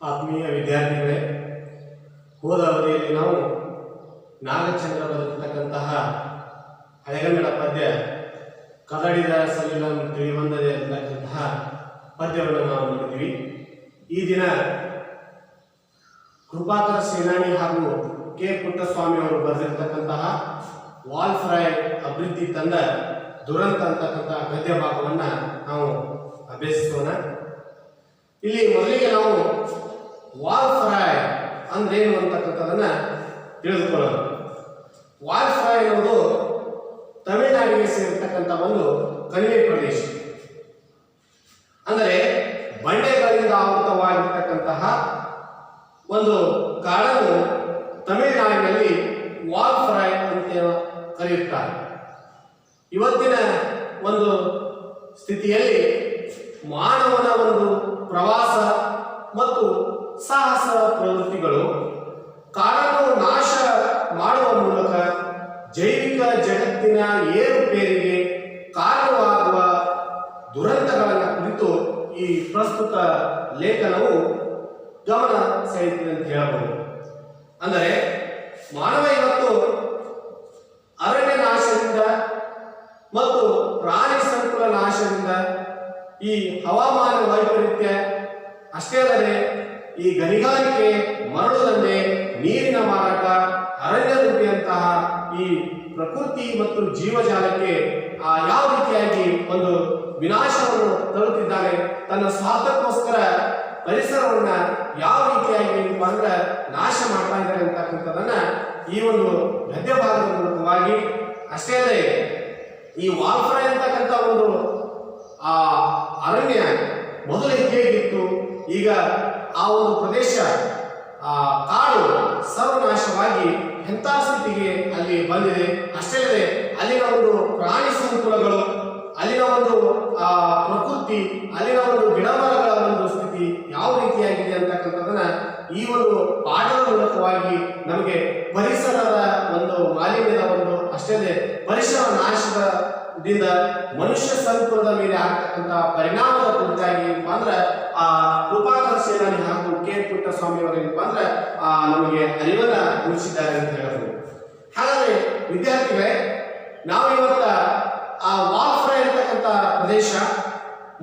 ಆತ್ಮೀಯ ವಿದ್ಯಾರ್ಥಿಗಳೇ, ಹೋದ ಅವಧಿಯಲ್ಲಿ ನಾವು ನಾಗಚಂದ್ರ ಬರೆದಿರ್ತಕ್ಕಂತಹ ಹಳೆಗನ್ನಡ ಪದ್ಯ ಕದಡಿದ ಸಲಿಲಂ ತಿಳಿಬಂದದೆ ಅಂತಕ್ಕಂತಹ ಪದ್ಯವನ್ನು ನಾವು ನೋಡಿದ್ವಿ. ಈ ದಿನ ಕೃಪಾಕರ ಸೇನಾನಿ ಹಾಗೂ ಕೆ ಪುಟ್ಟಸ್ವಾಮಿ ಅವರು ಬರೆದಿರ್ತಕ್ಕಂತಹ ವಾಲ್ಫ್ರಾಯ್ ಅಭಿವೃದ್ಧಿ ತಂದ ದುರಂತ ಅಂತಕ್ಕಂತಹ ಗದ್ಯ ಭಾಗವನ್ನು ನಾವು ಅಭ್ಯಸಿಸೋಣ. ಇಲ್ಲಿ ಮೊದಲಿಗೆ ನಾವು ವಾಲ್ಫ್ರಾಯ್ ಅಂದ್ರೇನು ಅಂತಕ್ಕಂಥದನ್ನ ತಿಳಿದುಕೊಳ್ಳೋಣ. ವಾಲ್ಫ್ರಾಯ್ ಅನ್ನೋದು ತಮಿಳುನಾಡಿಗೆ ಸೇರಿರ್ತಕ್ಕಂಥ ಒಂದು ಕಣಿವೆ ಪ್ರದೇಶ, ಅಂದರೆ ಬಂಡೆಗಳಿಂದ ಆವೃತವಾಗಿರ್ತಕ್ಕಂತಹ ಒಂದು ಕಾಡನ್ನು ತಮಿಳುನಾಡಿನಲ್ಲಿ ವಾಲ್ಫ್ರಾಯ್ ಅಂತ ಕರೆಯುತ್ತಾರೆ. ಇವತ್ತಿನ ಒಂದು ಸ್ಥಿತಿಯಲ್ಲಿ ಮಾನವನ ಒಂದು ಪ್ರವಾಸ ಮತ್ತು ಸಾಹಸ ಪ್ರವೃತ್ತಿಗಳು ಕಾಡನ್ನು ನಾಶ ಮಾಡುವ ಮೂಲಕ ಜೈವಿಕ ಜಗತ್ತಿನ ಏರುಪೇರಿಗೆ ಕಾರಣವಾಗುವ ದುರಂತಗಳನ್ನು ಕುರಿತು ಈ ಪ್ರಸ್ತುತ ಲೇಖನವು ಗಮನ ಸೆಳೆಯುತ್ತಿದೆ ಅಂತ ಹೇಳಬಹುದು. ಅಂದರೆ ಮಾನವ ಇವತ್ತು ಅರಣ್ಯ ನಾಶದಿಂದ ಮತ್ತು ಪ್ರಾಣಿ ಸಂಕುಲ ನಾಶದಿಂದ, ಈ ಹವಾಮಾನ ವೈಪರೀತ್ಯ ಅಷ್ಟೇ ಅಲ್ಲದೆ ಈ ಗಣಿಗಾರಿಕೆ, ಮರಳು ದಂಧೆ, ನೀರಿನ ಮಾರಾಟ, ಅರಣ್ಯ ದುಡ್ಡಿಯಂತಹ ಈ ಪ್ರಕೃತಿ ಮತ್ತು ಜೀವಜಾಲಕ್ಕೆ ಯಾವ ರೀತಿಯಾಗಿ ಒಂದು ವಿನಾಶವನ್ನು ತರುತ್ತಿದ್ದಾನೆ, ತನ್ನ ಸ್ವಾರ್ಥಕ್ಕೋಸ್ಕರ ಪರಿಸರವನ್ನ ಯಾವ ರೀತಿಯಾಗಿ ಅಂದ್ರೆ ನಾಶ ಮಾಡ್ತಾ ಇದ್ದಾರೆ ಅಂತಕ್ಕಂಥದನ್ನ ಈ ಒಂದು ಗದ್ಯ ಭಾಗದ ಮೂಲಕವಾಗಿ, ಅಷ್ಟೇ ಅಲ್ಲದೆ ಈ ವಾಲ್ಫ್ರಾಯ್ ಅಂತಕ್ಕಂಥ ಒಂದು ಅರಣ್ಯ ಮೊದಲು ಹೇಗಿತ್ತು, ಈಗ ಆ ಒಂದು ಪ್ರದೇಶ ಕಾಡು ಸರ್ವನಾಶವಾಗಿ ಎಂಥ ಸ್ಥಿತಿಗೆ ಅಲ್ಲಿ ಬಂದಿದೆ, ಅಷ್ಟೇ ಅಲ್ಲದೆ ಅಲ್ಲಿನ ಒಂದು ಪ್ರಾಣಿ ಸಂಕುಲಗಳು, ಅಲ್ಲಿನ ಒಂದು ಪ್ರಕೃತಿ, ಅಲ್ಲಿನ ಒಂದು ಗಿಡಮರಗಳ ಒಂದು ಸ್ಥಿತಿ ಯಾವ ರೀತಿಯಾಗಿದೆ ಅಂತಕ್ಕಂಥದನ್ನ ಈ ಒಂದು ಪಾಠದ ಮೂಲಕವಾಗಿ ನಮಗೆ ಪರಿಸರದ ಒಂದು ಮಾಲಿನ್ಯದ ಒಂದು, ಅಷ್ಟೇ ಅಲ್ಲದೆ ಪರಿಸರ ನಾಶದಿಂದ ಮನುಷ್ಯ ಸಂಕುಲದ ಮೇಲೆ ಆಗ್ತಕ್ಕಂತಹ ಪರಿಣಾಮದ ಕುರಿತಾಗಿ ಏನಪ್ಪಾ ಅಂದ್ರೆ ಕೃಪಾಕರ ಸೇನಾನಿ ಹಾಗೂ ಕೆ ಪುಟ್ಟಸ್ವಾಮಿ ಅವರು ಏನಪ್ಪಾ ಅಂದ್ರೆ ನಮಗೆ ಅರಿವನ್ನ ಮೂಡಿಸಿದ್ದಾರೆ ಅಂತ ಹೇಳಬಹುದು. ಹಾಗಾದ್ರೆ ವಿದ್ಯಾರ್ಥಿಗಳೇ, ನಾವು ಇವತ್ತ ಆ ವಾಲ್ಫ್ರಾಯ್ ಅಂತಕ್ಕಂಥ ಪ್ರದೇಶ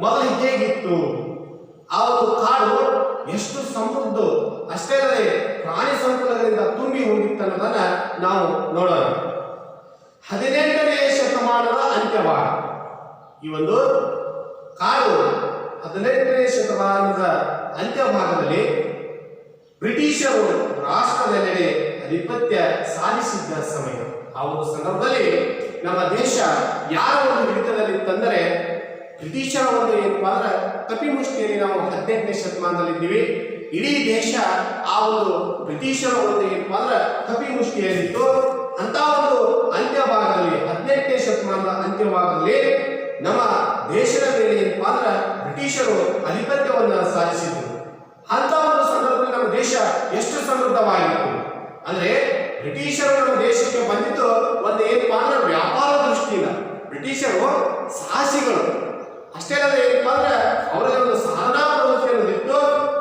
ಮೊದಲು ಹೇಗಿತ್ತು, ಆ ಒಂದು ಕಾಡು ಎಷ್ಟು ಸಮೃದ್ಧ, ಅಷ್ಟೇ ಅಲ್ಲದೆ ಪ್ರಾಣಿ ಸಂಕುಲಗಳಿಂದ ತುಂಬಿ ಹೋಗಿತ್ತು ಅನ್ನೋದನ್ನ ನಾವು ನೋಡೋಣ. 18ನೇ ಶತಮಾನದ ಅಂತ್ಯಭಾಗ, ಈ ಒಂದು ಕಾಡು 18ನೇ ಶತಮಾನದ ಅಂತ್ಯಭಾಗದಲ್ಲಿ ಬ್ರಿಟಿಷರು ರಾಷ್ಟ್ರದೆಲ್ಲೆಡೆ ಆಧಿಪತ್ಯ ಸಾಧಿಸಿದ್ದ ಸಮಯ. ಆ ಒಂದು ಸಂದರ್ಭದಲ್ಲಿ ನಮ್ಮ ದೇಶ ಯಾರ ಒಂದು ಹಿಡಿತದಲ್ಲಿ ತಂದರೆ ಬ್ರಿಟಿಷರ ಒಂದು ಏನಪ್ಪಾ ಅಂದ್ರೆ ಕಪಿಮುಷ್ಟಿಯಲ್ಲಿ ನಾವು 18ನೇ ಶತಮಾನದಲ್ಲಿ ಇದ್ದೀವಿ. ಇಡೀ ದೇಶ ಆ ಒಂದು ಬ್ರಿಟಿಷರ ಒಂದು ಏನಪ್ಪಾ ಅಂದ್ರೆ ಕಪಿಮುಷ್ಟಿಯಲ್ಲಿತ್ತು. ಅಂತ ಒಂದು ಅಂತ್ಯಭಾಗದಲ್ಲಿ 18ನೇ ಶತಮಾನದ ಅಂತ್ಯಭಾಗದಲ್ಲಿ ನಮ್ಮ ದೇಶದ ಮೇಲೆ ಏನಪ್ಪಾ ಅಂದ್ರೆ ಬ್ರಿಟಿಷರು ಆಧಿಪತ್ಯವನ್ನು ಸಾಧಿಸಿದ್ರು. ಅಂತ ಒಂದು ಸಂದರ್ಭದಲ್ಲಿ ನಮ್ಮ ದೇಶ ಎಷ್ಟು ಸಮೃದ್ಧವಾಗಿತ್ತು ಅಂದ್ರೆ, ಬ್ರಿಟಿಷರು ನಮ್ಮ ದೇಶಕ್ಕೆ ಬಂದಿದ್ದು ಒಂದು ಏನಪ್ಪಾ ಅಂದ್ರೆ ವ್ಯಾಪಾರ ದೃಷ್ಟಿಯಿಂದ. ಬ್ರಿಟಿಷರು ಸಾಹಸಿಗಳು, ಅಷ್ಟೇ ಅಲ್ಲದೆ ಏನಪ್ಪಾ ಅಂದ್ರೆ ಅವರಲ್ಲಿ ಒಂದು ಸಾಧನಾ ಪ್ರವೃತ್ತಿಯನ್ನು ಬಿಟ್ಟು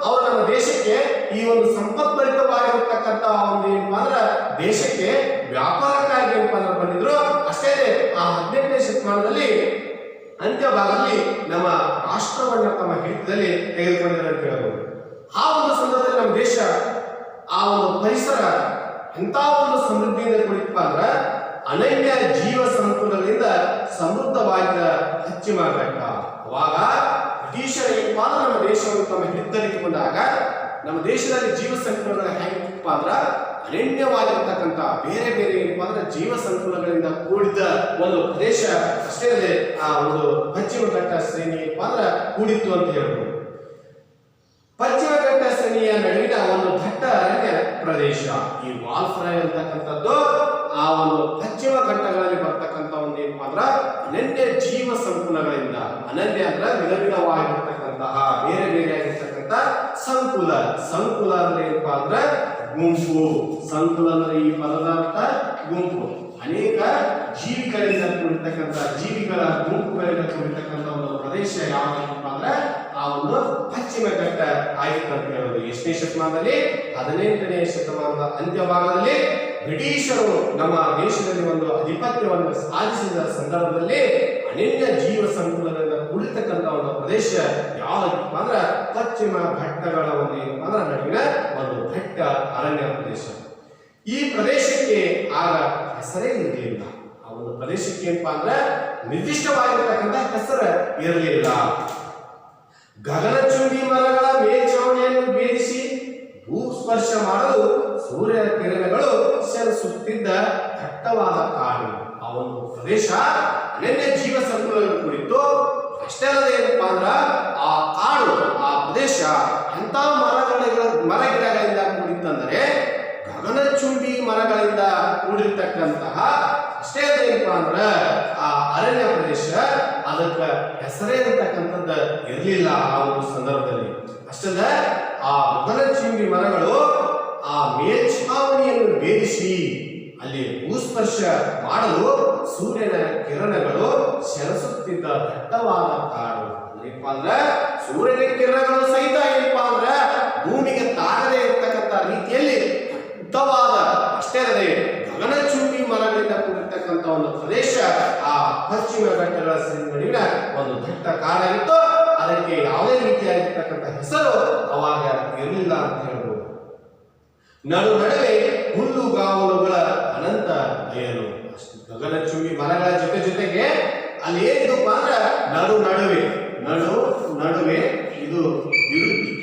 ಅವರು ನಮ್ಮ ದೇಶಕ್ಕೆ ಈ ಒಂದು ಸಂಪತ್ಭರಿತವಾಗಿರತಕ್ಕಂತ ಒಂದು ಏನಪ್ಪಾ ಅಂದ್ರೆ ದೇಶಕ್ಕೆ ವ್ಯಾಪಾರಕ್ಕಾಗಿ ಏನಪ್ಪಾ ಅಂದ್ರೆ ಬಂದಿದ್ರು. ಅಷ್ಟೇ ಅಲ್ಲದೆ ಆ 18ನೇ ಶತಮಾನದಲ್ಲಿ ಅಂತ್ಯಭಾಗದಲ್ಲಿ ನಮ್ಮ ರಾಷ್ಟ್ರವನ್ನ ತಮ್ಮ ಹಿಡಿತದಲ್ಲಿ ತೆಗೆದುಕೊಂಡಿದ್ದಾರೆ ಅಂತ ಹೇಳಬಹುದು. ಆ ಒಂದು ಸಂದರ್ಭದಲ್ಲಿ ನಮ್ಮ ದೇಶ ಆ ಒಂದು ಪರಿಸರ ಎಂತ ಒಂದು ಸಮೃದ್ಧಿಯಿಂದ ಕುಳಿತಪ್ಪ ಅಂದ್ರೆ ಅನನ್ಯ ಜೀವ ಸಂಕುಲಗಳಿಂದ ಸಮೃದ್ಧವಾಗಿದ್ದ ಪಶ್ಚಿಮ ಘಟ್ಟ. ಅವಾಗ ಬ್ರಿಟಿಷರು ಏನಪ್ಪಾ ಅಂದ್ರೆ ನಮ್ಮ ದೇಶವನ್ನು ತಮ್ಮ ಹಿಡಿತದಲ್ಲಿ ಬಂದಾಗ ನಮ್ಮ ದೇಶದಲ್ಲಿ ಜೀವ ಸಂಕುಲಗಳು ಹೇಗಿತ್ತಪ್ಪ ಅಂದ್ರೆ ಅನನ್ಯವಾಗಿರ್ತಕ್ಕಂಥ ಬೇರೆ ಬೇರೆ ಏನಪ್ಪಾ ಅಂದ್ರೆ ಜೀವ ಸಂಕುಲಗಳಿಂದ ಕೂಡಿದ ಒಂದು ಪ್ರದೇಶ, ಅಷ್ಟೇ ಅಲ್ಲದೆ ಆ ಒಂದು ಪಶ್ಚಿಮ ಘಟ್ಟ ಶ್ರೇಣಿ ಏನಪ್ಪಾ ಅಂದ್ರೆ ಕೂಡಿತ್ತು ಅಂತ ಹೇಳ್ಬೋದು. ಪಶ್ಚಿಮ ಘಟ್ಟ ಶ್ರೇಣಿಯ ನಡುವಿನ ಒಂದು ದಟ್ಟ ಅರಣ್ಯ ಪ್ರದೇಶ ಈ ವಾಲ್ಫ್ರಾಯ್ ಅಂತಕ್ಕಂಥದ್ದು ಆ ಒಂದು ಪಶ್ಚಿಮ ಘಟ್ಟಗಳಲ್ಲಿ ಬರ್ತಕ್ಕಂಥ ಒಂದು ಏನಪ್ಪಾ ಅಂದ್ರೆ ಅನನ್ಯ ಜೀವ ಸಂಕುಲಗಳಿಂದ, ಅನನ್ಯ ಅಂದ್ರೆ ವಿಧವಿಧವಾಗಿರ್ತಕ್ಕಂತಹ ಬೇರೆ ಬೇರೆ ಆಗಿರ್ತಕ್ಕಂಥ ಸಂಕುಲ. ಸಂಕುಲ ಅಂದ್ರೆ ಏನಪ್ಪಾ ಅಂದ್ರೆ ಗುಂಪು, ಸಂಕುಲ ಅಂದ್ರೆ ಈ ಪದದ ಅರ್ಥ ಗುಂಪು. ಅನೇಕ ಜೀವಿಗಳಿಂದ ಕೂಡಿರ್ತಕ್ಕಂಥ, ಜೀವಿಗಳ ಗುಂಪುಗಳಿಂದ ಕೂಡಿರ್ತಕ್ಕಂಥ ಒಂದು ಪ್ರದೇಶ ಯಾವ್ದಪ್ಪ ಅಂದ್ರೆ ಆ ಆ ಒಂದು ಪಶ್ಚಿಮ ಘಟ್ಟ ಆಯಿತು ಅಂತ ಹೇಳೋದು. ಎಷ್ಟನೇ ಶತಮಾನದಲ್ಲಿ? 18ನೇ ಶತಮಾನದ ಅಂತ್ಯಭಾಗದಲ್ಲಿ ಬ್ರಿಟಿಷರು ನಮ್ಮ ದೇಶದಲ್ಲಿ ಒಂದು ಆಧಿಪತ್ಯವನ್ನು ಸಾಧಿಸಿದ ಸಂದರ್ಭದಲ್ಲಿ ಅನನ್ಯ ಜೀವ ಸಂಕುಲಗಳಿಂದ ಕೂಡಿರ್ತಕ್ಕಂಥ ಒಂದು ಪ್ರದೇಶ ಯಾವ್ದಪ್ಪ ಅಂದ್ರೆ ಪಶ್ಚಿಮ ಘಟ್ಟಗಳ ಒಂದು ಏನಪ್ಪ ಅಂದ್ರೆ ನಡುವಿನ ಒಂದು ಘಟ್ಟ ಅರಣ್ಯ ಪ್ರದೇಶ. ಈ ಪ್ರದೇಶಕ್ಕೆ ಆಗ ಹೆಸರೇ ಇರಲಿಲ್ಲ. ಆ ಒಂದು ಪ್ರದೇಶಕ್ಕೆ ಏನಪ್ಪ ಅಂದ್ರೆ ನಿರ್ದಿಷ್ಟವಾಗಿರ್ತಕ್ಕಂಥ ಹೆಸರು ಇರಲಿಲ್ಲ. ಗಗನಚುಂಬಿ ಮರಗಳ ಮೇಲ್ಛಾವಣಿಯನ್ನು ಭೇದಿಸಿ ಭೂಸ್ಪರ್ಶ ಮಾಡಲು ಸೂರ್ಯ ಕಿರಣಗಳು ಸರಿಸುತ್ತಿದ್ದ ದಟ್ಟವಾದ ಕಾಡು. ಆ ಒಂದು ಪ್ರದೇಶ ಅನನ್ಯ ಜೀವ ಸಂಕುಲಗಳ ಕುರಿತು ಅಷ್ಟೇ ಅಲ್ಲದೆ ಏನಪ್ಪಾ ಅಂದ್ರ ಆ ಕಾಡು ಆ ಪ್ರದೇಶ ಎಂತ ಮರಗಿಡಗಳಿಂದ ಕೂಡಿತ್ತಂದರೆ ಗಗನಚುಂಬಿ ಮರಗಳಿಂದ ಕೂಡಿರ್ತಕ್ಕಂತಹ ಅಷ್ಟೇ ಅಲ್ಲದೆ ಏನಪ್ಪಾ ಅಂದ್ರ ಆ ಅರಣ್ಯ ಪ್ರದೇಶ ಅದಕ್ಕೆ ಹೆಸರೇ ಇರತಕ್ಕಂಥದ್ದು ಇರಲಿಲ್ಲ ಆ ಒಂದು ಸಂದರ್ಭದಲ್ಲಿ. ಅಷ್ಟಲ್ಲ ಆ ಗಗನಚುಂಬಿ ಮರಗಳು ಆ ಮೇಲ್ಛಾವಣಿಯನ್ನು ಭೇದಿಸಿ ಅಲ್ಲಿ ಭೂಸ್ಪರ್ಶ ಮಾಡಲು ಸೂರ್ಯನ ಕಿರಣಗಳು ಸೆರಸುತ್ತಿದ್ದ ದಟ್ಟವಾದ ಕಾಡು. ಏನಪ್ಪಾ ಅಂದ್ರೆ ಸೂರ್ಯನ ಕಿರಣಗಳು ಸಹಿತ ಏನಪ್ಪಾ ಅಂದ್ರೆ ಭೂಮಿಗೆ ತಾಗದೇ ಇರತಕ್ಕಂಥ ರೀತಿಯಲ್ಲಿ ದಟ್ಟವಾದ ಅಷ್ಟೇ ಅಲ್ಲದೆ ಗಗನಚುಂಬಿ ಮರಗಳಿಂದ ಕೂಡಿರ್ತಕ್ಕಂಥ ಒಂದು ಪ್ರದೇಶ ಆ ಪಶ್ಚಿಮ ಘಟ್ಟಗಳ ನಡುವಿನ ಒಂದು ದಟ್ಟ ಕಾಡಾಗಿತ್ತು. ಅದಕ್ಕೆ ಯಾವುದೇ ರೀತಿಯಾಗಿರ್ತಕ್ಕಂಥ ಹೆಸರು ಅವಾಗ ಇರಲಿಲ್ಲ ಅಂತ ಹೇಳ್ಬೋದು. ನಡುವೆ ಹುಲ್ಲುಗಾವಲುಗಳ ಅನಂತ ಬಯಲು. ಗಗನಚುಂಬಿ ಮರಗಳ ಜೊತೆಗೆ ಅಲ್ಲಿ ಏನಿದಪ್ಪ ಅಂದ್ರೆ ನಡುವೆ ಇದು ವಿರುದ್ಧಿ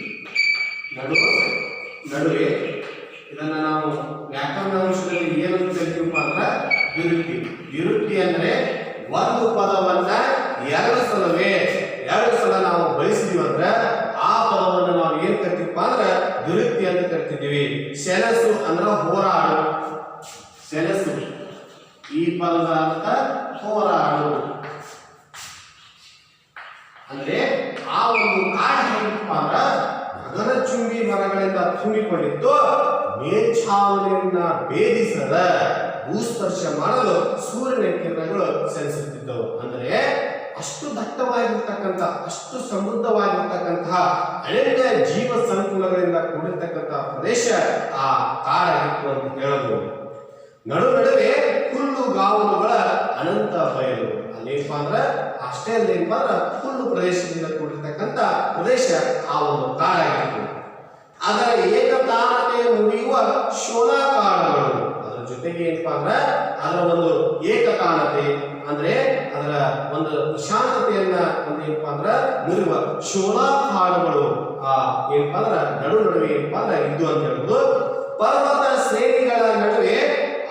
ನಡುವೆ ಇದನ್ನ ನಾವು ವ್ಯಾಕರಣ ಅಂಶದಲ್ಲಿ ಏನಂತ ಹೇಳ್ತೀವಪ್ಪ ಅಂದ್ರೆ ವಿರುದ್ಧಿ ಅಂದ್ರೆ ಒಂದು ಪದವನ್ನ ಎರಡು ಸಲ ನಾವು ಬಳಸಿದೀವಿ ಅಂದ್ರೆ ಆ ಪದವನ್ನು ನಾವು ಏನ್ ಕರಿತೀವಪ್ಪ ಅಂದ್ರೆ ದುರುಕ್ತಿ ಅಂತ ಕರಿತಿದ್ದೀವಿ. ಸೆಣಸು ಅಂದ್ರ ಹೋರಾಡು. ಸೆಣಸು ಈ ಪದದ ಅರ್ಥ ಹೋರಾಡು. ಅಂದ್ರೆ ಆ ಒಂದು ಕಾಡು ಹೇಗಪ್ಪ ಅಂದ್ರ ಗಗನಚುಂಬಿ ಮರಗಳಿಂದ ತುಂಬಿಕೊಂಡಿದ್ದು ಮೇಲ್ಛಾವಣಿಯನ್ನ ಭೇದಿಸದ ಭೂಸ್ಪರ್ಶ ಮಾಡಲು ಸೂರ್ಯನ ಕಿರಣಗಳು ಸೆಳೆಸುತ್ತಿದ್ದವು. ಅಂದ್ರೆ ಅಷ್ಟು ದಟ್ಟವಾಗಿರ್ತಕ್ಕಂಥ ಅಷ್ಟು ಸಮೃದ್ಧವಾಗಿರ್ತಕ್ಕಂತಹ ಅನನ್ಯ ಜೀವ ಸಂಕುಲಗಳಿಂದ ಕೂಡಿರ್ತಕ್ಕಂತಹ ಪ್ರದೇಶ ಆ ಕಾಡಾಗಿತ್ತು ಅಂತ ಹೇಳಬಹುದು. ನಡುವೆ ಹುಲ್ಲುಗಾವಲುಗಳ ಅನಂತ ಬಯಲು. ಅಲ್ಲೇನಪ್ಪ ಅಂದ್ರೆ ಅಷ್ಟೇ ಅಲ್ಲೇನಪ್ಪ ಅಂದ್ರೆ ಹುಲ್ಲು ಪ್ರದೇಶದಿಂದ ಕೂಡಿರ್ತಕ್ಕಂಥ ಪ್ರದೇಶ ಆ ಒಂದು ಕಾಡಾಗಿತ್ತು. ಅದರ ಏಕತಾನತೆ ಮುರಿಯುವ ಶೋಲಾ ಕಾಡುಗಳು. ಅದರ ಜೊತೆಗೆ ಏನಪ್ಪಾ ಅಂದ್ರೆ ಅದರ ಒಂದು ಏಕತಾನತೆ ಅಂದ್ರೆ ಅದರ ಒಂದು ಶಾಂತತೆಯನ್ನ ಒಂದು ಏನಪ್ಪಾ ಅಂದ್ರೆ ಮುರಿಯುವ ಶೋಲಾ ಕಾಡುಗಳು ಆ ಏನಪ್ಪಾ ಅಂದ್ರೆ ನಡುವೆ ಏನಪ್ಪಾ ಅಂದ್ರೆ ಇದ್ದು ಅಂತ ಹೇಳ್ಬೋದು. ಪರ್ವತ ಶ್ರೇಣಿಗಳ ನಡುವೆ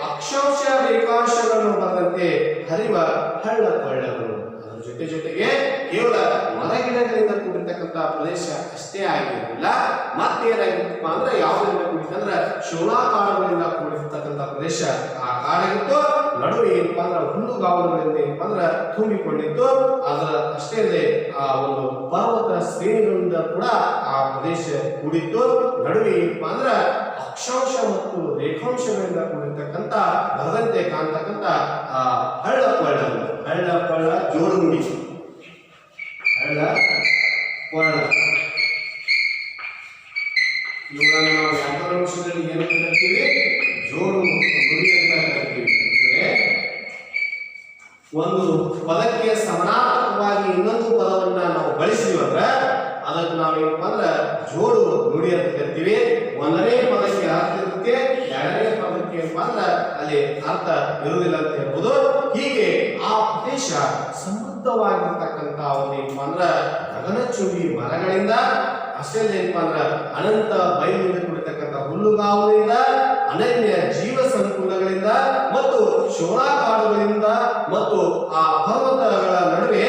ಅಕ್ಷಾಂಶ ರೇಖಾಂಶಗಳನ್ನು ಬರೆದಂತೆ ಹರಿವ ಹಳ್ಳ ಕೊಳ್ಳಗಳು. ಅದರ ಜೊತೆಗೆ ಕೇವಲ ಮರಗಿಡಗಳಿಂದ ಕೂಡಿರ್ತಕ್ಕಂಥ ಪ್ರದೇಶ ಅಷ್ಟೇ ಆಗಿರಲಿಲ್ಲ, ಮತ್ತೇನಾಗಿತ್ತಪ್ಪ ಅಂದ್ರೆ ಯಾವುದರಿಂದ ಕೂಡಿತ್ತಂದ್ರೆ ಶೋಲಾ ಕಾಡುಗಳಿಂದ ಕೂಡಿರ್ತಕ್ಕಂಥ ಪ್ರದೇಶ ಆ ಕಾಡಾಗಿತ್ತು. ನಡುವೆ ಏನಪ್ಪಾ ಅಂದ್ರೆ ಹುಲ್ಲುಗಾವಲುಗಳಿಂದ ಏನಪ್ಪಾ ಅಂದ್ರೆ ತುಂಬಿಕೊಂಡಿತ್ತು. ಅದರ ಅಷ್ಟೇ ಅಲ್ಲದೆ ಆ ಒಂದು ಪರ್ವತ ಶ್ರೇಣಿಗಳಿಂದ ಕೂಡ ಆ ಪ್ರದೇಶ ಕೂಡಿತ್ತು. ನಡುವೆ ಏನಪ್ಪಾ ಅಂದ್ರೆ ಅಕ್ಷಾಂಶ ಮತ್ತು ರೇಖಾಂಶಗಳಿಂದ ಕೂಡಿರ್ತಕ್ಕಂಥ ಬರದಂತೆ ಕಾಣ್ತಕ್ಕಂಥ ಆ ಹಳ್ಳ ಕೊಳ್ಳ ಜೋಡುಗುಡಿ. ಇವುಗಳನ್ನು ನಾವು ವ್ಯಾಕರಣ ಅಂಶದಲ್ಲಿ ಏನಂತ ಕರಿತೀವಿ? ಜೋಡು ಗುಡಿ ಅಂತ ಕರಿತೀವಿ. ಅಂದ್ರೆ ಒಂದು ಪದಕ್ಕೆ ಸಮಾನಾರ್ಥಕವಾಗಿ ಇನ್ನೊಂದು ಪದವನ್ನ ನಾವು ಬಳಸಿದ್ವಿ ಅಂದ್ರೆ ಅದಕ್ಕೆ ನಾವೇನಪ್ಪ ಅಂದ್ರೆ ಜೋಡು ನುಡಿ ಅಂತ ಕರಿತೀವಿ. ಒಂದನೇ ಪದಕ್ಕೆ ಅರ್ಥ ಇರುತ್ತೆ, ಎರಡನೇ ಪದಕ್ಕೆ ಏನಪ್ಪ ಅಂದ್ರೆ ಅಲ್ಲಿ ಅರ್ಥ ಇರುವುದಿಲ್ಲ ಅಂತ ಹೇಳ್ಬೋದು. ಹೀಗೆ ಆ ಪ್ರದೇಶ ಸಮೃದ್ಧವಾಗಿರ್ತಕ್ಕಂಥ ಒಂದು ಏನಪ್ಪ ಅಂದ್ರೆ ಗಗನಚುಂಬಿ ಮರಗಳಿಂದ ಅಷ್ಟೇ ಏನಪ್ಪ ಅಂದ್ರೆ ಅನಂತ ಬಯಲಿನಿಂದ ಕೂಡಿರ್ತಕ್ಕಂಥ ಹುಲ್ಲುಗಾವಲಿಂದ ಅನನ್ಯ ಜೀವ ಸಂಕುಲಗಳಿಂದ ಮತ್ತು ಶೋಲಾ ಕಾಡುಗಳಿಂದ ಮತ್ತು ಆ ಪರ್ವತಗಳ ನಡುವೆ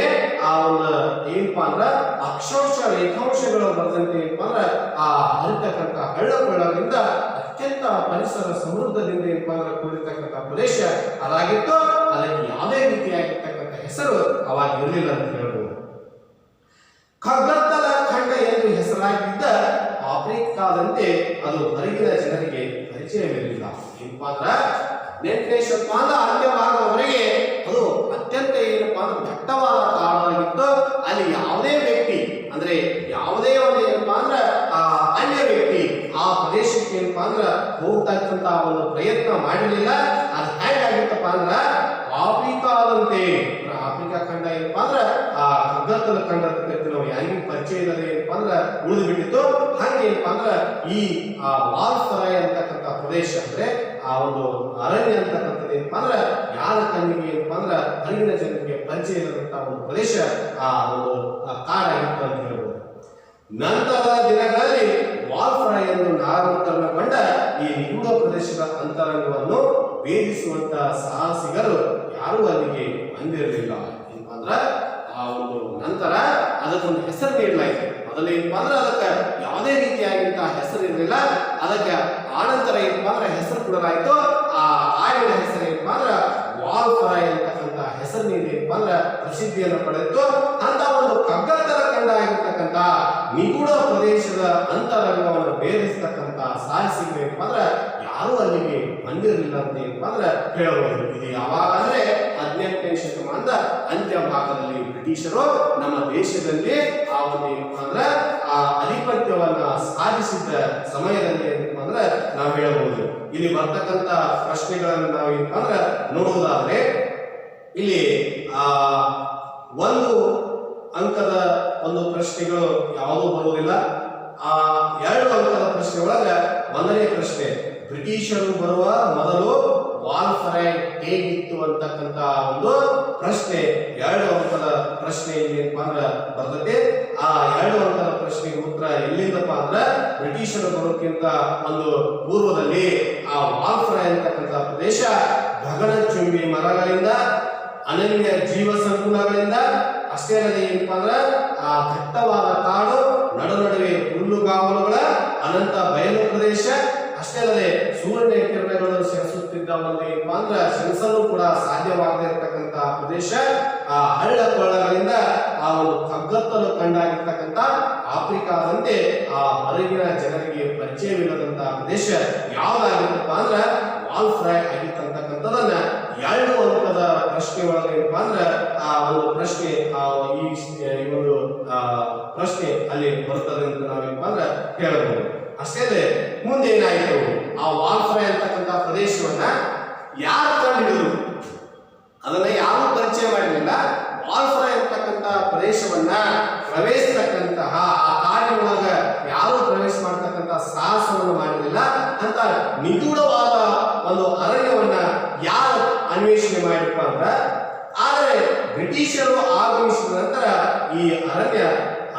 ಆ ಒಂದು ಏನಪ್ಪಾ ಅಂದ್ರೆ ಅಕ್ಷಾಂಶ ರೇಖಾಂಶಗಳು ಬರೆದಂತೆ ಏನಪ್ಪಾ ಅಂದ್ರೆ ಆ ಹರಿತಕ್ಕಂಥ ಹಳ್ಳ ಕೊಳ್ಳಗಳಿಂದ ಅತ್ಯಂತ ಪರಿಸರ ಸಮೃದ್ಧದಿಂದ ಏನಪ್ಪಾ ಅಂದ್ರೆ ಕೂಡಿರ್ತಕ್ಕಂಥ ಪ್ರದೇಶ ಅದಾಗಿತ್ತು. ಅದಕ್ಕೆ ಯಾವುದೇ ರೀತಿಯಾಗಿರ್ತಕ್ಕಂಥ ಹೆಸರು ಅವಾಗ ಇರಲಿಲ್ಲ ಅಂತ ಹೇಳ್ಬೋದು. ಖಗ್ಗತ್ತಲ ಖಂಡ ಎಂದು ಹೆಸರಾಗಿದ್ದ ಆಫ್ರಿಕಾದಂತೆ ಅದು ಹೊರಗಿನ ಜನರಿಗೆ ಪರಿಚಯವಿರಲಿಲ್ಲ. ಏನಪ್ಪಾ ಅಂದ್ರೆ 18ನೇ ಶತಮಾನದ ಅಂತ್ಯಭಾಗದವರೆಗೆ ಅದು ಅತ್ಯಂತ ಏನಪ್ಪಾ ಅಂದ್ರೆ ದಟ್ಟವಾದ ಕಾಡಾಗಿತ್ತು. ಅಲ್ಲಿ ಯಾವುದೇ ವ್ಯಕ್ತಿ ಅಂದ್ರೆ ಯಾವುದೇ ಒಂದು ಏನಪ್ಪಾ ಅಂದ್ರೆ ಆ ಅನ್ಯ ವ್ಯಕ್ತಿ ಆ ಪ್ರದೇಶಕ್ಕೆ ಏನಪ್ಪಾ ಅಂದ್ರೆ ಹೋಗ್ತಕ್ಕಂತ ಒಂದು ಪ್ರಯತ್ನ ಮಾಡಿರಲಿಲ್ಲ. ಅದು ಹೇಗಾಗಿತ್ತಪ್ಪ ಅಂದ್ರ ಆಫ್ರಿಕಾದಂತೆ, ಆಫ್ರಿಕಾ ಖಂಡ ಏನಪ್ಪಾ ಅಂದ್ರ ಆ ಕಗ್ಗತ್ತಲ ಖಂಡ ನಾವು ಯಾರಿಗೂ ಪರಿಚಯ ಇಲ್ಲದೆ ಏನಪ್ಪಾ ಅಂದ್ರ ಉಳಿದು ಬಿಟ್ಟಿತ್ತು. ಹಂಗೆ ಏನಪ್ಪಾ ಅಂದ್ರ ಈ ವಾಲ್ಸರಾಯ್ ಅಂತಕ್ಕಂಥ ಪ್ರದೇಶ ಅಂದ್ರೆ ಆ ಒಂದು ಅರಣ್ಯ ಅಂತಕ್ಕಂಥದ್ದು ಏನಪ್ಪಾ ಅಂದ್ರ ಯಾರ ಕಣ್ಣಿಗೆ ಏನಪ್ಪಾ ಅಂದ್ರ ಹೊರಗಿನ ಜನರಿಗೆ ಪರಿಚಯ ಇಲ್ಲದಂತ ಒಂದು ಪ್ರದೇಶ ಆ ಒಂದು ಕಾಡಾಗಿತ್ತು ಅಂತ ಹೇಳ್ಬೋದು. ನಂತರದ ದಿನಗಳಲ್ಲಿ ವಾಲ್ಸರಾಯ್ ಎಂದು ನಾಮಕರಣಗೊಂಡ ಈ ನಿಗೂಢ ಪ್ರದೇಶದ ಅಂತರಂಗವನ್ನು ಭೇದಿಸುವಂತ ಸಾಹಸಿಗರು ಯಾರೂ ಅಲ್ಲಿಗೆ ಬಂದಿರಲಿಲ್ಲ. ಏನಪ್ಪಾ ಅಂದ್ರ ಆ ಒಂದು ನಂತರ ಅದಕ್ಕೊಂದು ಹೆಸರು ನೀಡಲಾಯಿತು. ಮೊದಲು ಏನಪ್ಪಾ ಅಂದ್ರೆ ಅದಕ್ಕೆ ಯಾವುದೇ ರೀತಿಯಾಗಿಂತಹ ಹೆಸರು ಇರಲಿಲ್ಲ. ಅದಕ್ಕೆ ಆನಂತರ ಏನಪ್ಪಾ ಅಂದ್ರೆ ಹೆಸರು ಕೊಡಲಾಯಿತು. ಆ ಕಾಡಿನ ಹೆಸರು ಏನಪ್ಪಾ ಅಂದ್ರೆ ವಾಲ್ಸರಾಯ್ ಅಂತಕ್ಕಂಥ ಹೆಸರು ನೀಡಿ ಏನಪ್ಪಾ ಅಂದ್ರೆ ಪ್ರಸಿದ್ಧಿಯನ್ನು ಪಡೆದಿತ್ತು. ಅಂತ ಒಂದು ಕಗ್ಗತ್ತಲ ಖಂಡ ಆಗಿರ್ತಕ್ಕಂಥ ನಿಗೂಢ ಪ್ರದೇಶದ ಅಂತರಂಗವನ್ನು ಭೇದಿಸ್ತಕ್ಕಂಥ ಸಾಹಸಿಗರು ಏನಪ್ಪಾ ಅಂದ್ರೆ ಯಾರೂ ಅಲ್ಲಿಗೆ ಬಂದಿರಲಿಲ್ಲ ಅಂತ ಏನಪ್ಪಾ ಅಂದ್ರೆ ಹೇಳಬಹುದು. ಇದು ಯಾವಾಗ ಅಂದ್ರೆ 18ನೇ ಶತಮಾನದ ಅಂತ್ಯ ಭಾಗದಲ್ಲಿ ಬ್ರಿಟಿಷರು ನಮ್ಮ ದೇಶದಲ್ಲಿ ಆ ಒಂದು ಏನಪ್ಪಾ ಅಂದ್ರೆ ಆ ಅಧಿಪತ್ಯವನ್ನ ಸಾಧಿಸಿದ ಸಮಯದಲ್ಲಿ ಏನಪ್ಪಾ ಅಂದ್ರೆ ನಾವು ಹೇಳಬಹುದು. ಇಲ್ಲಿ ಬರ್ತಕ್ಕಂಥ ಪ್ರಶ್ನೆಗಳನ್ನು ನಾವು ಏನಪ್ಪಾ ಅಂದ್ರೆ ನೋಡುವುದಾದ್ರೆ ಇಲ್ಲಿ ಒಂದು ಅಂಕದ ಒಂದು ಪ್ರಶ್ನೆಗಳು ಯಾವುದೂ ಬರುವುದಿಲ್ಲ. ಆ 2 ಅಂಕದ ಪ್ರಶ್ನೆ ಒಳಗ 1ನೇ ಪ್ರಶ್ನೆ, ಬ್ರಿಟಿಷರು ಬರುವ ಮೊದಲು ವಾಲ್ಸರಾಯ್ ಹೇಗಿತ್ತು ಅಂತಕ್ಕಂಥ ಒಂದು ಪ್ರಶ್ನೆ 2 ಅಂಕದ ಪ್ರಶ್ನೆ ಏನಪ್ಪಾ ಅಂದ್ರೆ ಬರ್ತದೆ. ಆ 2 ಅಂಕದ ಪ್ರಶ್ನೆಗೆ ಉತ್ತರ ಎಲ್ಲಿಂದಪ್ಪ ಅಂದ್ರೆ ಬ್ರಿಟಿಷರು ಬರೋಕ್ಕಿಂತ ಒಂದು ಪೂರ್ವದಲ್ಲಿ ಆ ವಾಲ್ಸರಾಯ್ ಅಂತಕ್ಕಂಥ ಪ್ರದೇಶ ಗಗನಚುಂಬಿ ಮರಗಳಿಂದ, ಅನನ್ಯ ಜೀವ ಸಂಕುಲಗಳಿಂದ, ಅಷ್ಟೇ ಅಲ್ಲದೆ ಏನಪ್ಪಾ ಅಂದ್ರೆ ಆ ದಟ್ಟವಾದ ಕಾಡು, ನಡುವೆ ಹುಲ್ಲುಗಾವಲುಗಳ ಅನಂತ ಬಯಲು ಪ್ರದೇಶ, ಅಷ್ಟೇ ಅಲ್ಲದೆ ಸೂರ್ಯನ ಕಿರಣಗಳನ್ನು ಸೆಣಸುತ್ತಿದ್ದ ಒಂದು ಏನಪ್ಪಾ ಅಂದ್ರೆ ಸೆಣಸಲು ಕೂಡ ಸಾಧ್ಯವಾಗದೇ ಇರತಕ್ಕಂತ ಪ್ರದೇಶ, ಆ ಹಳ್ಳ ಕೊಳ್ಳಗಳಿಂದ ಆ ಒಂದು ಕಗ್ಗತ್ತಲು ಕಂಡಾಗಿರ್ತಕ್ಕಂಥ ಆಫ್ರಿಕಾದಂತೆ ಆ ಹೊರಗಿನ ಜನರಿಗೆ ಪರಿಚಯವಿಲ್ಲದಂತಹ ಪ್ರದೇಶ ಯಾವ್ದಾಗಿತ್ತಪ್ಪ ಅಂದ್ರೆ ವಾಲ್ಸರಾಯ್ ಆಗಿರ್ತಕ್ಕಂಥದನ್ನ 2 ಅಂಕದ ಪ್ರಶ್ನೆ ಒಳಗೆ ಏನಪ್ಪಾ ಅಂದ್ರೆ ಆ ಒಂದು ಪ್ರಶ್ನೆ ಈ ಒಂದು ಪ್ರಶ್ನೆ ಅಲ್ಲಿ ಬರ್ತದೆ ಅಂತ ನಾವೇನಪ್ಪಾ ಅಂದ್ರೆ ಹೇಳಬಹುದು. ಅಷ್ಟೇ ಅಲ್ಲದೆ ಮುಂದೆ ಏನಾಯಿತು, ಆ ವಾಲ್ಸರಾಯ್ ಅಂತಕ್ಕಂಥ ಪ್ರದೇಶವನ್ನ ಯಾರು ಕಂಡು ಹಿಡಿದ್ರು, ಅದನ್ನ ಯಾರು ಪರಿಚಯ ಮಾಡಲಿಲ್ಲ. ವಾಲ್ಸರಾಯ್ ಅಂತಕ್ಕಂಥ ಪ್ರದೇಶವನ್ನ ಪ್ರವೇಶಿಸತಕ್ಕಂತಹ ಆ ಕಾಡಿನೊಳಗ ಯಾರು ಪ್ರವೇಶ ಮಾಡತಕ್ಕಂಥ ಸಾಹಸವನ್ನು ಮಾಡಲಿಲ್ಲ. ಅಂತ ನಿಗೂಢವಾದ ಒಂದು ಅರಣ್ಯವನ್ನ ಯಾರು ಅನ್ವೇಷಣೆ ಮಾಡಿರಪ್ಪ ಅಂದ್ರ, ಆದರೆ ಬ್ರಿಟಿಷರು ಆಗಮಿಸಿದ ನಂತರ ಈ ಅರಣ್ಯ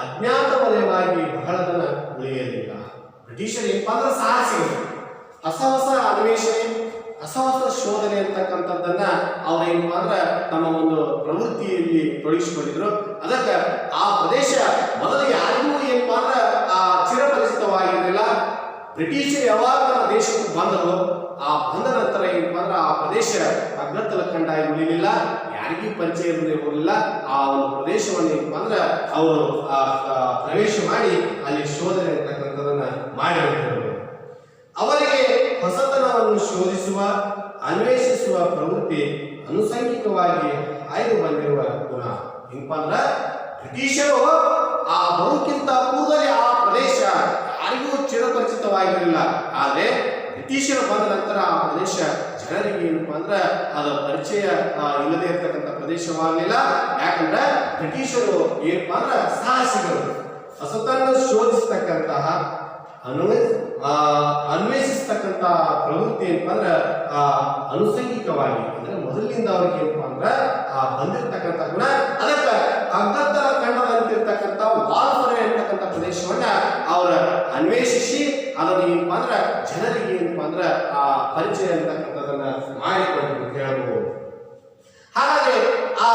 ಅಜ್ಞಾತ ವಲಯವಾಗಿ ಬಹಳ ದಿನ ಉಳಿಯಲಿಲ್ಲ. ಬ್ರಿಟಿಷರು ಏನಪ್ಪಾ ಅಂದ್ರೆ ಸಾಹಸಿಗಳು, ಹೊಸ ಹೊಸ ಅನ್ವೇಷಣೆ, ಹೊಸ ಹೊಸ ಶೋಧನೆ ಅಂತಕ್ಕಂಥದ್ದನ್ನ ಅವ್ರು ಏನಪ್ಪಾ ಅಂದ್ರೆ ತಮ್ಮ ಒಂದು ಪ್ರವೃತ್ತಿಯಲ್ಲಿ ತೊಡಗಿಸಿಕೊಂಡಿದ್ರು. ಅದಕ್ಕೆ ಆ ಪ್ರದೇಶ ಮೊದಲು ಯಾರಿಗೂ ಏನಪ್ಪಾ ಅಂದ್ರೆ ಚಿರಪರಿಚಿತವಾಗಿರಲಿಲ್ಲ. ಬ್ರಿಟಿಷರು ಯಾವಾಗ ನಮ್ಮ ದೇಶಕ್ಕೆ ಬಂದರು, ಆ ಬಂದ ನಂತರ ಏನಪ್ಪಾ ಅಂದ್ರೆ ಆ ಪ್ರದೇಶ ಕಗ್ಗತ್ತಲ ಖಂಡಾಗಿ ಉಳಿಲಿಲ್ಲ, ಯಾರಿಗೂ ಪರಿಚಯ ಇರಲಿಲ್ಲ. ಆ ಒಂದು ಪ್ರದೇಶವನ್ನು ಏನಪ್ಪಾ ಅಂದ್ರೆ ಅವರು ಪ್ರವೇಶ ಮಾಡಿ ಅಲ್ಲಿ ಶೋಧನೆ ಅಂತಕ್ಕಂಥದನ್ನ ಮಾಡಿರುತ್ತಾರೆ. ಅವರಿಗೆ ಹೊಸತನವನ್ನು ಶೋಧಿಸುವ, ಅನ್ವೇಷಿಸುವ ಪ್ರವೃತ್ತಿ ಅನುಸಂಗಿಕವಾಗಿ ಆಯ್ದು ಬಂದಿರುವ ಗುಣ. ಏನಪ್ಪಾ ಅಂದ್ರೆ ಬ್ರಿಟಿಷರು ಆ ಬರೋಕ್ಕಿಂತ ಪೂರ್ವದಲ್ಲಿ ಆ ಪ್ರದೇಶ ಯಾರಿಗೂ ಚಿರಪರಿಚಿತವಾಗಿರಲಿಲ್ಲ. ಆದ್ರೆ ಬ್ರಿಟಿಷರು ಬಂದ ನಂತರ ಆ ಪ್ರದೇಶ ಜನರಿಗೆ ಏನಪ್ಪಾ ಅಂದ್ರೆ ಅದರ ಪರಿಚಯ ಇಲ್ಲದೆ ಇರತಕ್ಕಂಥ ಪ್ರದೇಶವಾಗಲಿಲ್ಲ. ಯಾಕಂದ್ರೆ ಬ್ರಿಟಿಷರು ಏನಪ್ಪಾ ಅಂದ್ರೆ ಸಾಹಸಿಗಳು, ಹೊಸತನ್ನು ಶೋಧಿಸತಕ್ಕಂತಹ ಅನ್ವೇಷಿಸತಕ್ಕಂತ ಪ್ರವೃತ್ತಿ ಏನಪ್ಪಾ ಅಂದ್ರೆ ಅನುಸಂಗಿಕವಾಗಿ ಅಂದ್ರೆ ಮೊದಲಿನಿಂದ ಅವ್ರಿಗೆ ಏನಪ್ಪಾ ಅಂದ್ರೆ ಬಂದಿರತಕ್ಕಂಥ ಗುಣ. ಅದಕ್ಕೆ ಕಗ್ಗತ್ತಲ ಖಂಡದಂತಿರ್ತಕ್ಕಂಥ ವಾಲ್ಸರಾಯ್ ಅಂತಕ್ಕಂಥ ಪ್ರದೇಶವನ್ನ ಅವರ ಅನ್ವೇಷಿಸಿ ಅದನ್ನು ಏನಪ್ಪಾ ಅಂದ್ರೆ ಜನರಿಗೆ ಏನಪ್ಪಾ ಅಂದ್ರೆ ಆ ಪರಿಚಯ ಅಂತಕ್ಕಂಥದನ್ನ ಮಾಡಿಕೊಂಡು ಹೇಳಬಹುದು. ಹಾಗಾಗಿ ಆ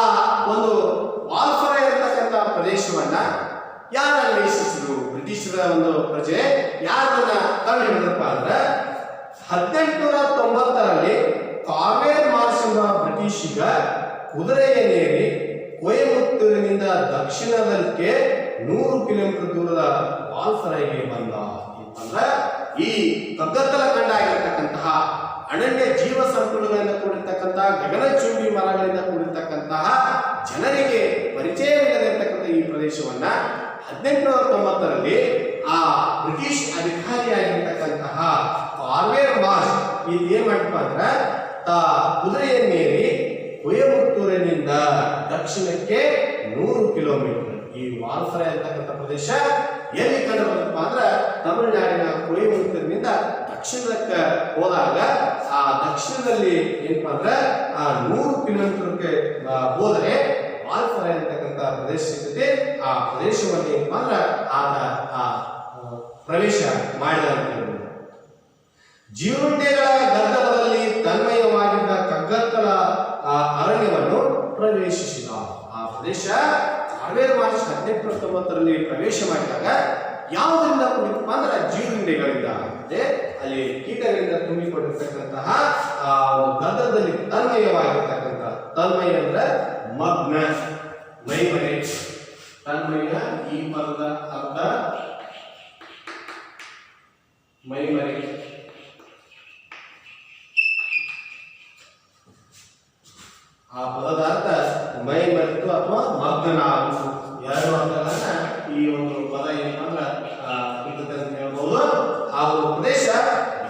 ಒಂದು ವಾಲ್ಸರಾಯ್ ಅಂತಕ್ಕಂಥ ಪ್ರದೇಶವನ್ನ ಯಾರು ಅನ್ವೇಷಿಸಿದ್ರು, ಬ್ರಿಟಿಷರ ಒಂದು ಪ್ರಜೆ ಯಾರನ್ನ ಕಂಡು ಹಿಡಿದಪ್ಪ ಅಂದ್ರೆ 1890ರಲ್ಲಿ ಕಾರ್ವೇರ್ ಮಾರ್ಷ್ ಎಂಬ ಬ್ರಿಟಿಷಿಗ ಕುದುರೆಯನ್ನೇರಿ ಕೊಯಮತ್ತೂರಿನಿಂದ ದಕ್ಷಿಣದಕ್ಕೆ 100 ಕಿಲೋಮೀಟರ್ ದೂರದ ವಾಲ್ಸರಾಯ್ಗೆ ಬಂದ. ಅಂದ್ರೆ ಈ ಕಗ್ಗತ್ತಲ ಖಂಡ ಆಗಿರತಕ್ಕಂತಹ ಅನನ್ಯ ಜೀವ ಸಂಕುಲಗಳಿಂದ ಕೂಡಿರ್ತಕ್ಕಂತಹ ಗಗನಚುಂಬಿ ಮರಗಳಿಂದ ಕೂಡಿರ್ತಕ್ಕಂತಹ ಜನರಿಗೆ ಪರಿಚಯವಿಲ್ಲದಿರ್ತಕ್ಕಂಥ ಈ ಪ್ರದೇಶವನ್ನ 1890ರಲ್ಲಿ ಆ ಬ್ರಿಟಿಷ್ ಅಧಿಕಾರಿಯಾಗಿರ್ತಕ್ಕಂತಹ ಕಾರ್ವೇರ್ ಮಾರ್ಷ್ ಇಲ್ಲಿ ಏನ್ ಮಾಡಪ್ಪ ಅಂದ್ರೆ ಕುದುರೆಯನ್ನೇರಿ ಕೊಯಮತ್ತೂರಿನಿಂದ ದಕ್ಷಿಣಕ್ಕೆ 100 ಕಿಲೋಮೀಟರ್ ಈ ವಾಲ್ಫರೆ ಅಂತಕ್ಕಂಥ ಪ್ರದೇಶ ಎಲ್ಲಿ ಕಂಡು ಬರುತ್ತಪ್ಪ ಅಂದ್ರೆ ತಮಿಳುನಾಡಿನ ಕೊಯಮತ್ತೂರಿನಿಂದ ದಕ್ಷಿಣಕ್ಕೆ ಹೋದಾಗ ಆ ದಕ್ಷಿಣದಲ್ಲಿ ಏನಪ್ಪಾ ಅಂದ್ರೆ ಆ 100 ಕಿಲೋಮೀಟರ್ಗೆ ಹೋದರೆ ವಾಲ್ಫರೆ ಅಂತಕ್ಕಂಥ ಪ್ರದೇಶ ಸಿಗುತ್ತೆ. ಆ ಪ್ರದೇಶವನ್ನು ಏನಪ್ಪಾ ಅಂದ್ರೆ ಆ ಪ್ರವೇಶ ಮಾಡಿದ ಅಂತ ಹೇಳ್ಬೋದು. ಜೀರುಂಡೆಗಳ ಗದ್ದಲದಲ್ಲಿ ತನ್ಮಯವಾಗಿದ್ದ ಕಗ್ಗತ್ತಲ ಅರಣ್ಯವನ್ನು ಪ್ರವೇಶಿಸಿದ. ಆ ಪ್ರದೇಶ ಕಾರ್ವೇರ್ ಮಾರ್ಚ್ 1890ರಲ್ಲಿ ಪ್ರವೇಶ ಮಾಡಿದಾಗ ಯಾವುದರಿಂದ ಕೂಡಿತಪ್ಪ ಅಂದ್ರೆ ಜೀರುಂಡೆಗಳಿಂದ, ಅಲ್ಲಿ ಕೀಟಗಳಿಂದ ತುಂಬಿಕೊಂಡಿರ್ತಕ್ಕಂತಹ ಗದ್ದಲದಲ್ಲಿ ತನ್ಮಯವಾಗಿರ್ತಕ್ಕಂಥ, ತನ್ಮಯ ಅಂದ್ರೆ ಮಗ್ನ, ಮೈಮರೆ, ತನ್ಮಯ ಈ ಪದದ ಅರ್ಥ ಮೈಮರೆ. ಆ ಪದದ ಅರ್ಥ ಮೈ ಮರೆತು ಅಥವಾ ಮಗ್ನಾಗುವುದು, ಎರಡು ಅರ್ಥಗಳನ್ನ ಈ ಒಂದು ಪದ ಏನಂದ್ರ ಅಂತ ಹೇಳ್ಬೋದು. ಆ ಒಂದು ಪ್ರದೇಶ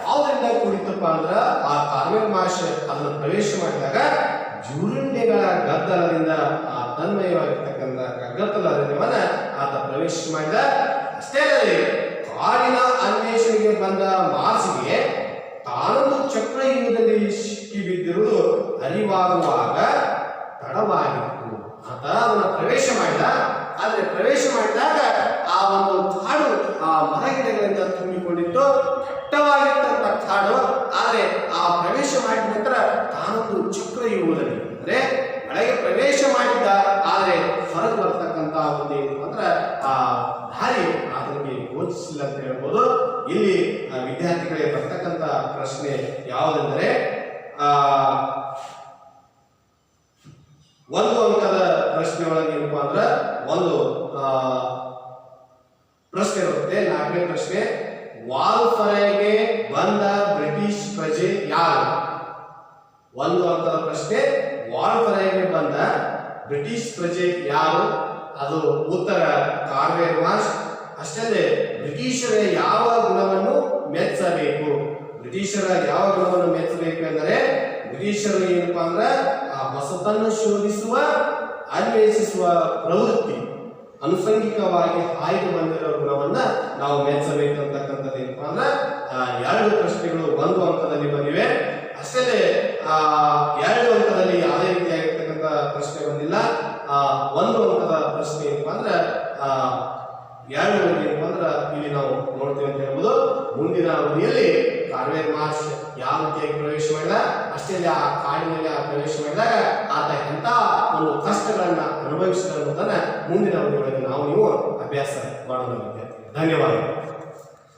ಯಾವುದರಿಂದ ಕೂಡಿತಪ್ಪ ಅಂದ್ರ ಆ ಕಾರ್ವೇರ್ ಮಾರ್ಷ್ ಅದನ್ನು ಪ್ರವೇಶ ಮಾಡಿದಾಗ ಜೀರುಂಡೆಗಳ ಗದ್ದಲದಿಂದ ಆ ತನ್ಮಯವಾಗಿರ್ತಕ್ಕಂಥ ಕಗ್ಗತ್ತಲ ಅರಣ್ಯವನ್ನ ಆತ ಪ್ರವೇಶ ಮಾಡಿದ. ಅಷ್ಟೇ ಅಲ್ಲದೆ ಕಾಡಿನ ಅನ್ವೇಷಣೆಗೆ ಬಂದ ಮಾರ್ಚ್ಗೆ ತಾನೊಂದು ಚಕ್ರವ್ಯೂಹದಲ್ಲಿ ಸಿಕ್ಕಿ ಬಿದ್ದಿರುವುದು ಅರಿವಾಗುವಾಗ ತಡವಾಗಿತ್ತು. ಆತ ಅದನ್ನ ಪ್ರವೇಶ ಮಾಡಿದ. ಆದ್ರೆ ಪ್ರವೇಶ ಮಾಡಿದಾಗ ಆ ಒಂದು ಕಾಡು ಆ ಮರಗಿಡಗಳಿಂದ ತುಂಬಿಕೊಂಡಿತ್ತು, ದಟ್ಟವಾಗಿರ್ತಕ್ಕಂಥ ಕಾಡು. ಆದ್ರೆ ಆ ಪ್ರವೇಶ ಮಾಡಿದ ನಂತರ ತಾನೊಂದು ಚಕ್ರವ್ಯೂಹದಲ್ಲಿ ಅಂದ್ರೆ ಒಳಗೆ ಪ್ರವೇಶ ಮಾಡಿದ್ದ, ಆದ್ರೆ ಹೊರಗೆ ಬರ್ತಕ್ಕಂಥ ಒಂದು ಏನು ಅಂದ್ರೆ ಆ ದಾರಿ ಅದಕ್ಕೆ ಗೋಚಿಸಿಲ್ಲ ಅಂತ ಹೇಳ್ಬೋದು. ಇಲ್ಲಿ ವಿದ್ಯಾರ್ಥಿಗಳಿಗೆ ಬರ್ತಕ್ಕಂಥ ಪ್ರಶ್ನೆ ಯಾವುದೆಂದರೆ ಒಂದು ಅಂಕದ ಪ್ರಶ್ನೆ ಒಳಗೆ ಏನಪ್ಪಾ ಅಂದ್ರೆ ಒಂದು ಪ್ರಶ್ನೆ ಇರುತ್ತೆ. 4ನೇ ಪ್ರಶ್ನೆ, ವಾಲ್ಫರೆಗೆ ಬಂದ ಬ್ರಿಟಿಷ್ ಪ್ರಜೆ ಯಾರು? ಒಂದು ಅಂಕದ ಪ್ರಶ್ನೆ, ವಾಲ್ಫರೆಗೆ ಬಂದ ಬ್ರಿಟಿಷ್ ಪ್ರಜೆ ಯಾರು? ಅದು ಉತ್ತರ ಕಾರ್ವೇರ್ ಮಾರ್ಷ್. ಅಷ್ಟೇ ಬ್ರಿಟಿಷರ ಯಾವ ಗುಣವನ್ನು ಮೆಚ್ಚಬೇಕು? ಬ್ರಿಟಿಷರ ಯಾವ ಗುಣವನ್ನು ಮೆಚ್ಚಬೇಕು ಎಂದರೆ ಬ್ರಿಟಿಷರು ಏನಪ್ಪಾ ಅಂದ್ರೆ ಆ ಹೊಸತನ್ನು ಶೋಧಿಸುವ, ಅನ್ವೇಷಿಸುವ ಪ್ರವೃತ್ತಿ, ಅನುಸಂಗಿಕವಾಗಿ ಆಯ್ದು ಬಂದಿರೋ ಗುಣವನ್ನ ನಾವು ಮೆಚ್ಚಬೇಕು ಅಂತಕ್ಕಂಥದ್ದು ಏನಪ್ಪಾ ಅಂದ್ರೆ 2 ಪ್ರಶ್ನೆಗಳು 1 ಅಂಕದಲ್ಲಿ ಬಂದಿವೆ. ಅಷ್ಟೇ 2 ಅಂಕದಲ್ಲಿ ಯಾವುದೇ ರೀತಿಯಾಗಿರ್ತಕ್ಕಂಥ ಪ್ರಶ್ನೆ ಬಂದಿಲ್ಲ. 1 ಅಂಕದ ಪ್ರಶ್ನೆ ಏನಪ್ಪಾ ಅಂದ್ರೆ 2 ಏನಪ್ಪಾ ಅಂದ್ರೆ ಇಲ್ಲಿ ನಾವು ನೋಡ್ತೀವಿ ಅಂತ ಹೇಳ್ಬೋದು. ಮುಂದಿನ ಅವಧಿಯಲ್ಲಿ ಕಾರ್ವೇರ್ ಮಾರ್ಷ್ ಯಾವ ರೀತಿಯಾಗಿ ಪ್ರವೇಶ ಮಾಡಿದ, ಅಷ್ಟೇ ಆ ಕಾಡಿನಲ್ಲಿ ಆ ಪ್ರವೇಶ ಮಾಡಿದಾಗ ಆತ ಎಂತ ಒಂದು ಕಷ್ಟಗಳನ್ನ ಅನುಭವಿಸಿದ ಅನ್ನೋದನ್ನ ಮುಂದಿನ ಅವಧಿಗಳಲ್ಲಿ ನಾವು ನೀವು ಅಭ್ಯಾಸ ಮಾಡೋಣ ವಿದ್ಯಾರ್ಥಿ. ಧನ್ಯವಾದಗಳು.